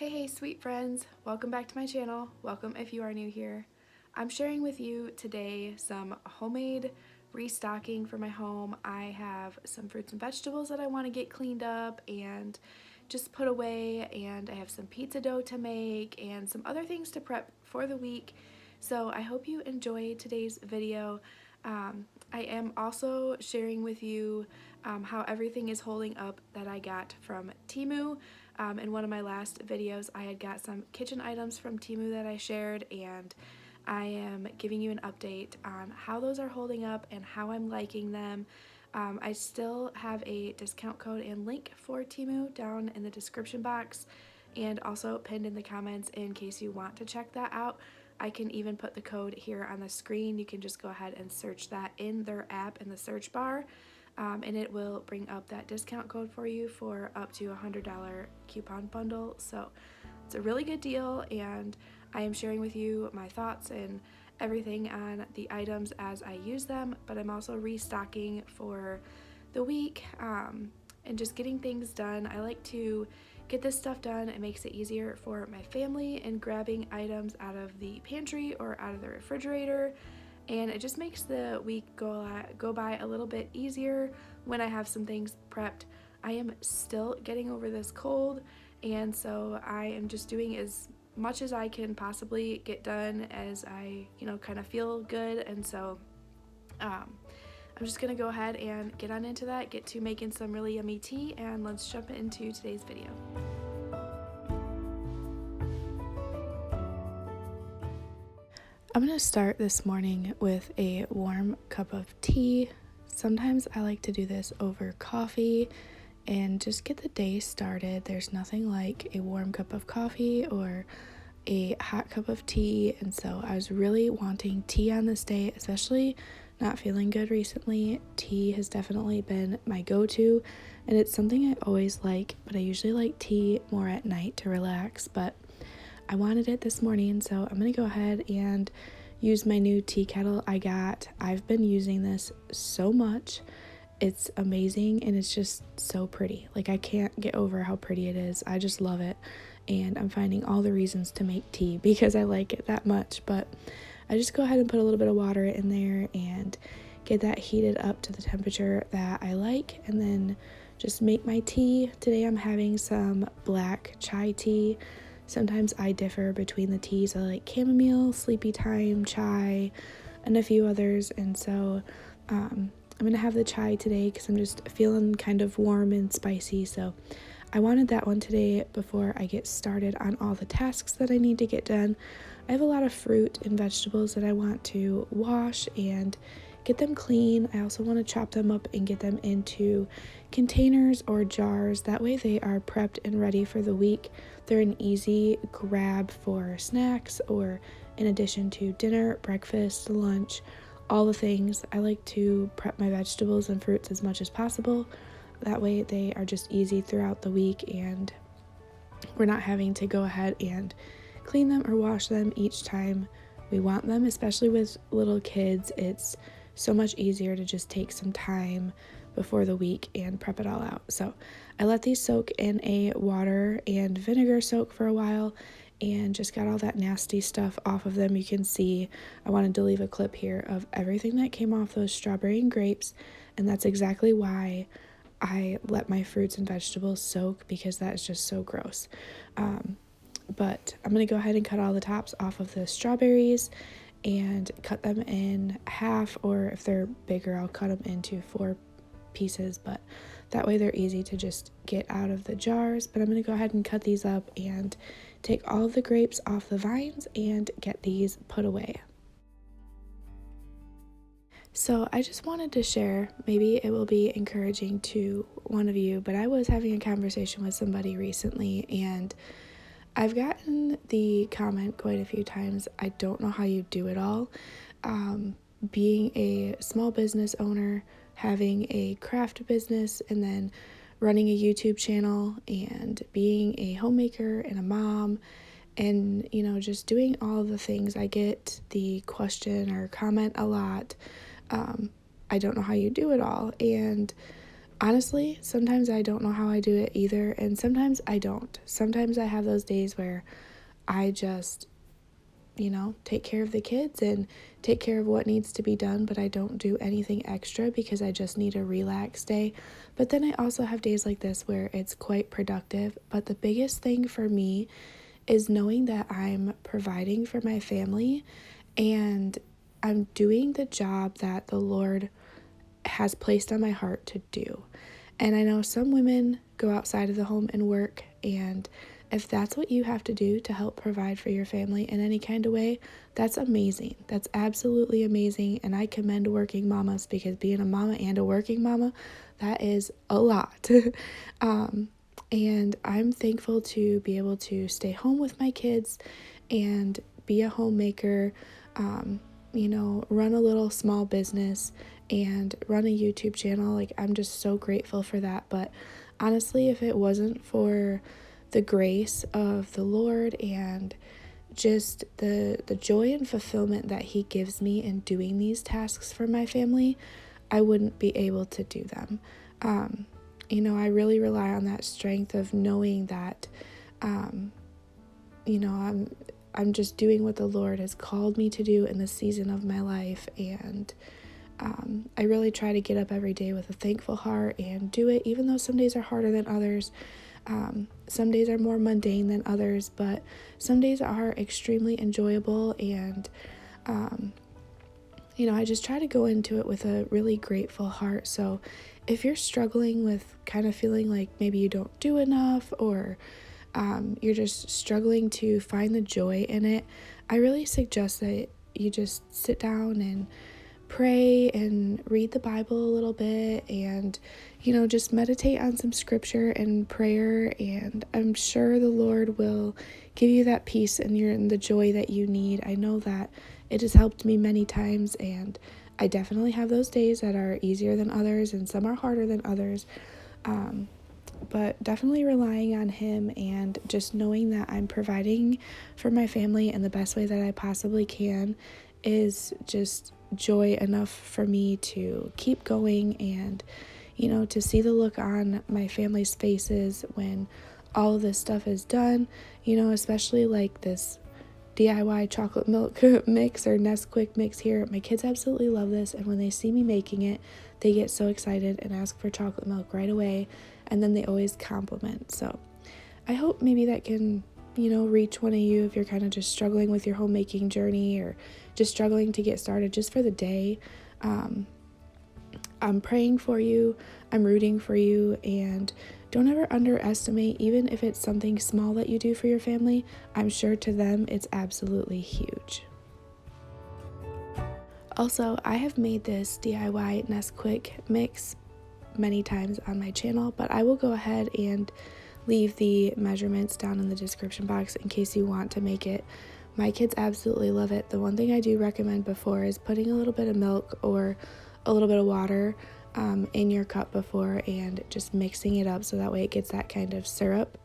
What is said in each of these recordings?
Hey sweet friends, welcome back to my channel. Welcome if you are new here. I'm sharing with you today some homemade restocking for my home. I have some fruits and vegetables that I want to get cleaned up and just put away, and I have some pizza dough to make and some other things to prep for the week. So I hope you enjoy today's video. I am also sharing with you how everything is holding up that I got from Temu. In one of my last videos, I had got some kitchen items from Temu that I shared, and I am giving you an update on how those are holding up and how I'm liking them. I still have a discount code and link for Temu down in the description box and also pinned in the comments in case you want to check that out. I can even put the code here on the screen. You can just go ahead and search that in their app in the search bar, and it will bring up that discount code for you for up to a $100 coupon bundle. So it's a really good deal, and I am sharing with you my thoughts and everything on the items as I use them, but I'm also restocking for the week and just getting things done. I like to get this stuff done. It makes it easier for my family and grabbing items out of the pantry or out of the refrigerator, and it just makes the week go by a little bit easier when I have some things prepped. I am still getting over this cold, and so I am just doing as much as I can possibly get done as I, kind of feel good. And so I'm just gonna go ahead and get on into that, get to making some really yummy tea, and let's jump into today's video. I'm gonna start this morning with a warm cup of tea. Sometimes I like to do this over coffee and just get the day started. There's nothing like a warm cup of coffee or a hot cup of tea, and so I was really wanting tea on this day, especially not feeling good recently. Tea has definitely been my go-to, and it's something I always like, but I usually like tea more at night to relax, but I wanted it this morning, so I'm gonna go ahead and use my new tea kettle I got. I've been using this so much. It's amazing, and it's just so pretty. Like, I can't get over how pretty it is. I just love it, and I'm finding all the reasons to make tea because I like it that much. But I just go ahead and put a little bit of water in there and get that heated up to the temperature that I like, and then just make my tea. Today I'm having some black chai tea. Sometimes I differ between the teas. I like chamomile, sleepy time, chai, and a few others, and so I'm gonna have the chai today because I'm just feeling kind of warm and spicy, so I wanted that one today before I get started on all the tasks that I need to get done. I have a lot of fruit and vegetables that I want to wash and get them clean. I also want to chop them up and get them into containers or jars. That way they are prepped and ready for the week. They're an easy grab for snacks or in addition to dinner, breakfast, lunch, all the things. I like to prep my vegetables and fruits as much as possible. That way they are just easy throughout the week, and we're not having to go ahead and clean them or wash them each time we want them. Especially with little kids, it's so much easier to just take some time before the week and prep it all out. So I let these soak in a water and vinegar soak for a while and just got all that nasty stuff off of them. You can see I wanted to leave a clip here of everything that came off those strawberry and grapes, and that's exactly why I let my fruits and vegetables soak, because that is just so gross. But I'm going to go ahead and cut all the tops off of the strawberries and cut them in half, or if they're bigger, I'll cut them into 4 pieces, but that way they're easy to just get out of the jars. But I'm going to go ahead and cut these up and take all of the grapes off the vines and get these put away. So I just wanted to share, maybe it will be encouraging to one of you, but I was having a conversation with somebody recently, and I've gotten the comment quite a few times, I don't know how you do it all. Being a small business owner, having a craft business, and then running a YouTube channel, and being a homemaker and a mom, and just doing all the things. I get the question or comment a lot, I don't know how you do it all. And Honestly, sometimes I don't know how I do it either, and sometimes I don't. Sometimes I have those days where I just, take care of the kids and take care of what needs to be done, but I don't do anything extra because I just need a relaxed day. But then I also have days like this where it's quite productive. But the biggest thing for me is knowing that I'm providing for my family and I'm doing the job that the Lord has placed on my heart to do. And I know some women go outside of the home and work, and if that's what you have to do to help provide for your family in any kind of way, that's amazing. That's absolutely amazing, and I commend working mamas because being a mama and a working mama, that is a lot. And I'm thankful to be able to stay home with my kids and be a homemaker, run a little small business and run a YouTube channel. Like, I'm just so grateful for that. But honestly, if it wasn't for the grace of the Lord and just the joy and fulfillment that he gives me in doing these tasks for my family, I wouldn't be able to do them. I really rely on that strength of knowing that, I'm just doing what the Lord has called me to do in this season of my life. And I really try to get up every day with a thankful heart and do it, even though some days are harder than others. Some days are more mundane than others, but some days are extremely enjoyable. And, I just try to go into it with a really grateful heart. So if you're struggling with kind of feeling like maybe you don't do enough, or you're just struggling to find the joy in it, I really suggest that you just sit down and pray and read the Bible a little bit and, just meditate on some scripture and prayer. And I'm sure the Lord will give you that peace and the joy that you need. I know that it has helped me many times, and I definitely have those days that are easier than others and some are harder than others. But definitely relying on him and just knowing that I'm providing for my family in the best way that I possibly can is just joy enough for me to keep going. And to see the look on my family's faces when all of this stuff is done, especially like this DIY chocolate milk mix or Nesquik mix here. My kids absolutely love this, and when they see me making it, they get so excited and ask for chocolate milk right away, and then they always compliment. So I hope maybe that can, reach one of you if you're kind of just struggling with your homemaking journey or just struggling to get started just for the day. I'm praying for you, I'm rooting for you, and don't ever underestimate, even if it's something small that you do for your family, I'm sure to them it's absolutely huge. Also, I have made this DIY Nesquik mix many times on my channel, but I will go ahead and leave the measurements down in the description box in case you want to make it. My kids absolutely love it. The one thing I do recommend before is putting a little bit of milk or a little bit of water in your cup before and just mixing it up so that way it gets that kind of syrup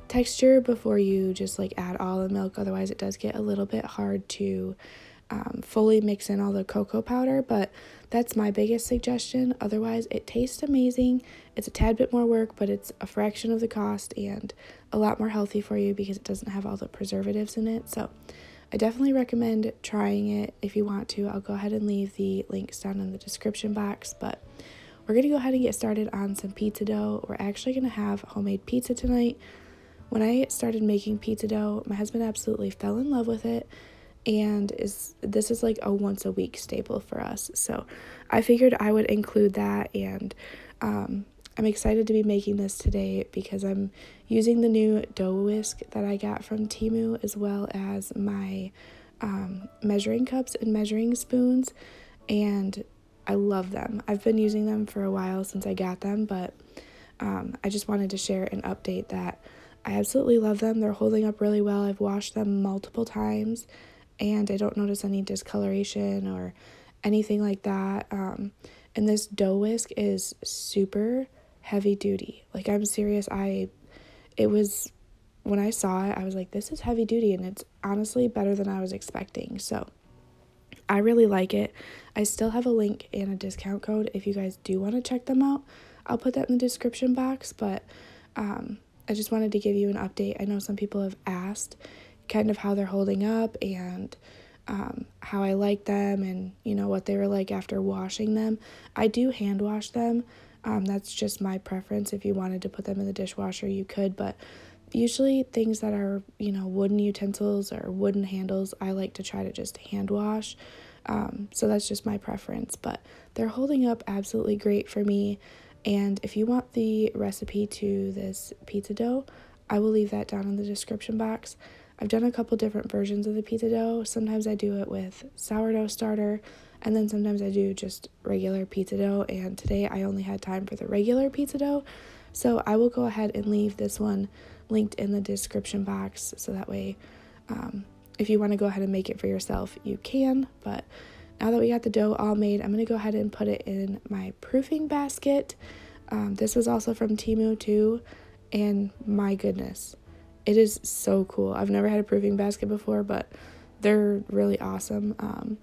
texture before you just like add all the milk. Otherwise it does get a little bit hard to fully mix in all the cocoa powder, but that's my biggest suggestion. Otherwise it tastes amazing. It's a tad bit more work, but it's a fraction of the cost and a lot more healthy for you because it doesn't have all the preservatives in it. So I definitely recommend trying it if you want to. I'll go ahead and leave the links down in the description box, but we're going to go ahead and get started on some pizza dough. We're actually going to have homemade pizza tonight. When I started making pizza dough, my husband absolutely fell in love with it, and this is like a once a week staple for us. So I figured I would include that, and I'm excited to be making this today because I'm using the new dough whisk that I got from Temu, as well as my measuring cups and measuring spoons, and I love them. I've been using them for a while since I got them, but I just wanted to share an update that I absolutely love them. They're holding up really well. I've washed them multiple times, and I don't notice any discoloration or anything like that. And this dough whisk is super heavy duty. Like, I'm serious. When I saw it, I was like, this is heavy duty, and it's honestly better than I was expecting. So I really like it. I still have a link and a discount code if you guys do want to check them out. I'll put that in the description box, but I just wanted to give you an update. I know some people have asked kind of how they're holding up and how I like them and, you know, what they were like after washing them. I do hand wash them. That's just my preference. If you wanted to put them in the dishwasher, you could, but usually things that are, you know, wooden utensils or wooden handles, I like to try to just hand wash. So that's just my preference, but they're holding up absolutely great for me. And if you want the recipe to this pizza dough, I will leave that down in the description box. I've done a couple different versions of the pizza dough. Sometimes I do it with sourdough starter, and then sometimes I do just regular pizza dough, and today I only had time for the regular pizza dough. So I will go ahead and leave this one linked in the description box, so that way if you want to go ahead and make it for yourself, you can. But now that we got the dough all made, I'm going to go ahead and put it in my proofing basket. This was also from Temu too, and my goodness, it is so cool. I've never had a proofing basket before, but they're really awesome.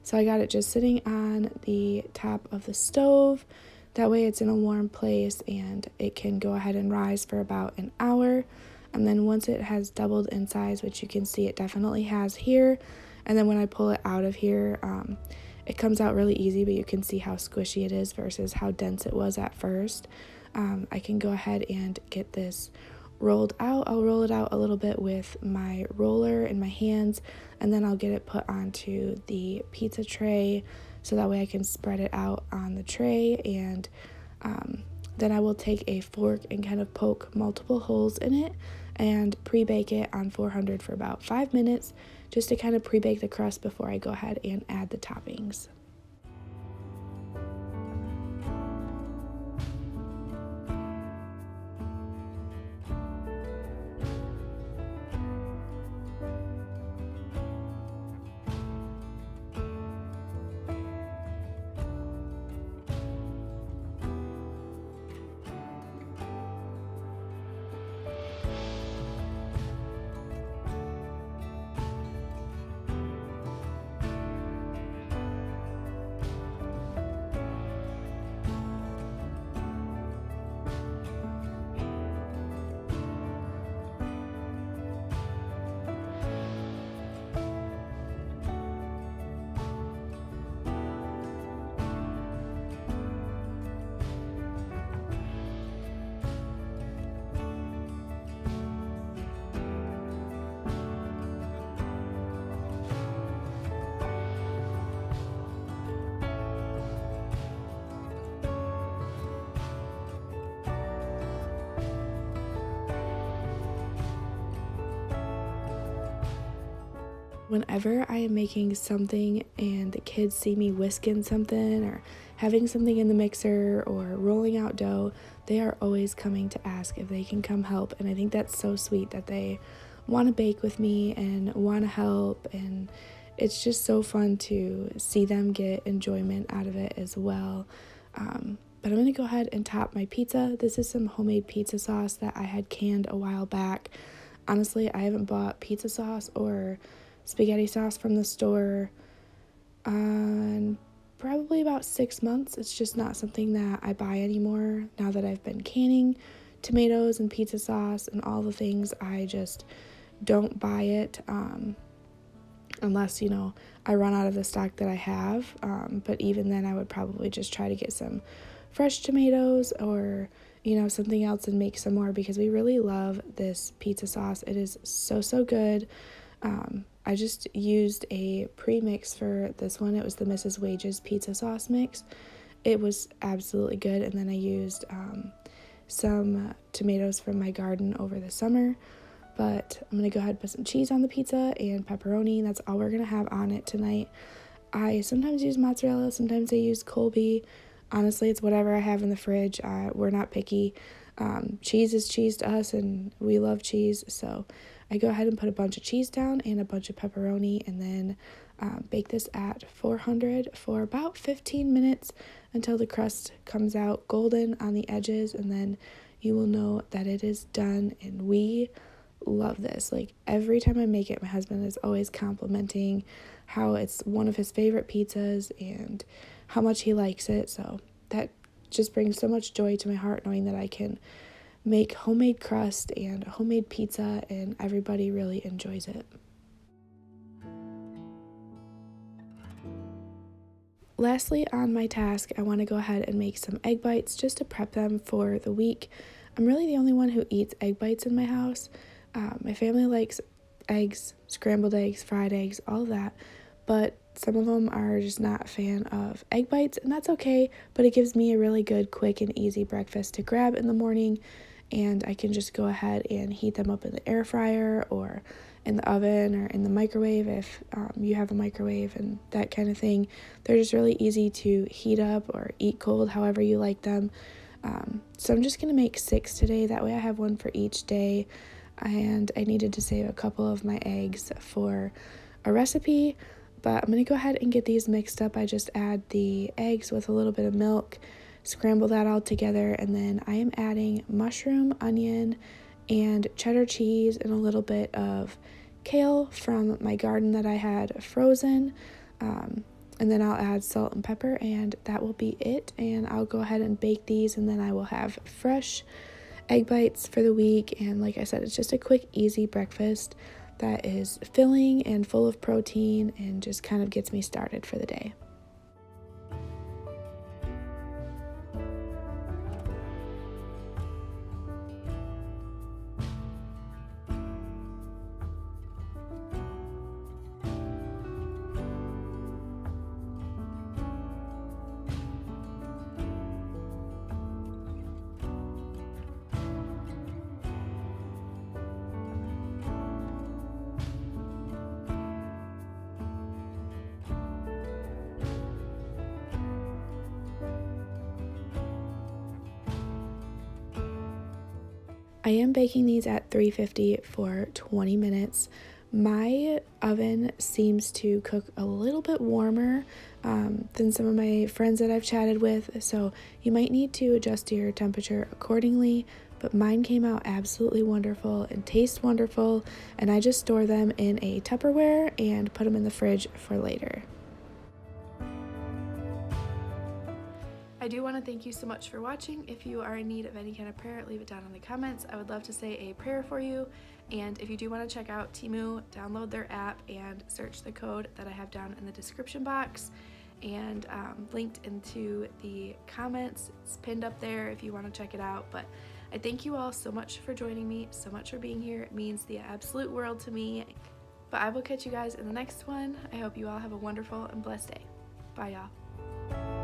So I got it just sitting on the top of the stove. That way it's in a warm place and it can go ahead and rise for about an hour. And then once it has doubled in size, which you can see it definitely has here, and then when I pull it out of here, it comes out really easy, but you can see how squishy it is versus how dense it was at first. I can go ahead and get this rolled out. I'll roll it out a little bit with my roller in my hands, and then I'll get it put onto the pizza tray so that way I can spread it out on the tray, and then I will take a fork and kind of poke multiple holes in it and pre-bake it on 400 for about 5 minutes just to kind of pre-bake the crust before I go ahead and add the toppings. Whenever I am making something and the kids see me whisking something or having something in the mixer or rolling out dough, they are always coming to ask if they can come help. And I think that's so sweet that they want to bake with me and want to help. And it's just so fun to see them get enjoyment out of it as well. But I'm going to go ahead and top my pizza. This is some homemade pizza sauce that I had canned a while back. Honestly, I haven't bought pizza sauce or spaghetti sauce from the store on probably about 6 months. It's just not something that I buy anymore now that I've been canning tomatoes and pizza sauce and all the things. I just don't buy it unless, you know, I run out of the stock that I have. But even then, I would probably just try to get some fresh tomatoes or, you know, something else and make some more because we really love this pizza sauce. It is so good. I just used a pre-mix for this one. It was the Mrs. Wages pizza sauce mix. It was absolutely good. And then I used some tomatoes from my garden over the summer. But I'm going to go ahead and put some cheese on the pizza and pepperoni. That's all we're going to have on it tonight. I sometimes use mozzarella. Sometimes I use Colby. Honestly, it's whatever I have in the fridge. We're not picky. Cheese is cheese to us, and we love cheese. So I go ahead and put a bunch of cheese down and a bunch of pepperoni, and then bake this at 400 for about 15 minutes until the crust comes out golden on the edges, and then you will know that it is done. And we love this. Like, every time I make it, my husband is always complimenting how it's one of his favorite pizzas and how much he likes it. So that just brings so much joy to my heart, knowing that I can make homemade crust and homemade pizza and everybody really enjoys it. Lastly, on my task, I want to go ahead and make some egg bites just to prep them for the week. I'm really the only one who eats egg bites in my house. My family likes eggs, scrambled eggs, fried eggs, all of that, but some of them are just not a fan of egg bites, and that's okay, but it gives me a really good, quick, and easy breakfast to grab in the morning, and I can just go ahead and heat them up in the air fryer or in the oven or in the microwave if you have a microwave and that kind of thing. They're just really easy to heat up or eat cold, however you like them. So I'm just going to make 6 today. That way I have one for each day, and I needed to save a couple of my eggs for a recipe, but I'm going to go ahead and get these mixed up. I just add the eggs with a little bit of milk, scramble that all together, and then I am adding mushroom, onion, and cheddar cheese and a little bit of kale from my garden that I had frozen. And then I'll add salt and pepper, and that will be it. And I'll go ahead and bake these, and then I will have fresh egg bites for the week. And like I said, it's just a quick, easy breakfast that is filling and full of protein and just kind of gets me started for the day. I am baking these at 350 for 20 minutes. My oven seems to cook a little bit warmer than some of my friends that I've chatted with, so you might need to adjust your temperature accordingly, but mine came out absolutely wonderful and taste wonderful, and I just store them in a Tupperware and put them in the fridge for later. I do want to thank you so much for watching. If you are in need of any kind of prayer, leave it down in the comments. I would love to say a prayer for you. And if you do want to check out Temu, download their app and search the code that I have down in the description box and linked into the comments. It's pinned up there if you want to check it out. But I thank you all so much for joining me, so much for being here. It means the absolute world to me. But I will catch you guys in the next one. I hope you all have a wonderful and blessed day. Bye, y'all.